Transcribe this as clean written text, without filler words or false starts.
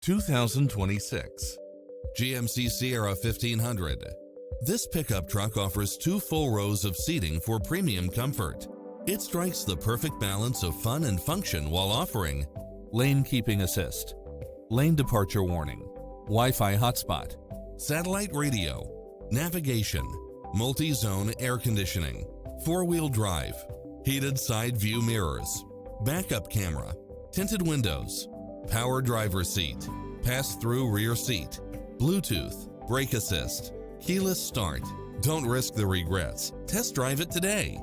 2026 GMC Sierra 1500. This pickup truck offers 2 full rows of seating for premium comfort. It strikes the perfect balance of fun and function while offering lane keeping assist, lane departure warning, Wi-Fi hotspot, satellite radio, navigation, multi-zone air conditioning, 4-wheel drive, heated side view mirrors, backup camera, tinted windows, power driver's seat, pass-through rear seat, Bluetooth, brake assist, keyless start. Don't risk the regrets. Test drive it today.